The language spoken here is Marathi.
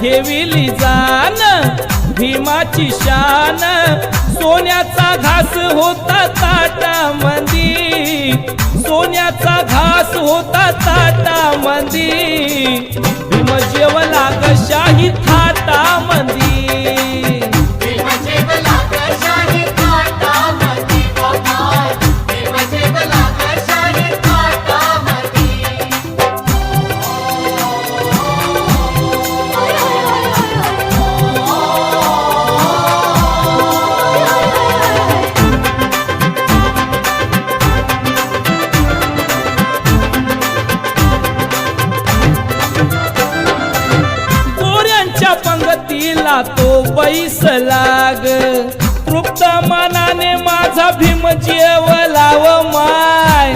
ठेविली जान भीमाची शान सोन्याचा घास होता ताटामंदी सोन्याचा घास होता ताटामंदी भीम जेवला ग शाही थाटामंदी पंगतीला तो बैसलाग तृप्त मनाने माझा भीम जेवलाव माय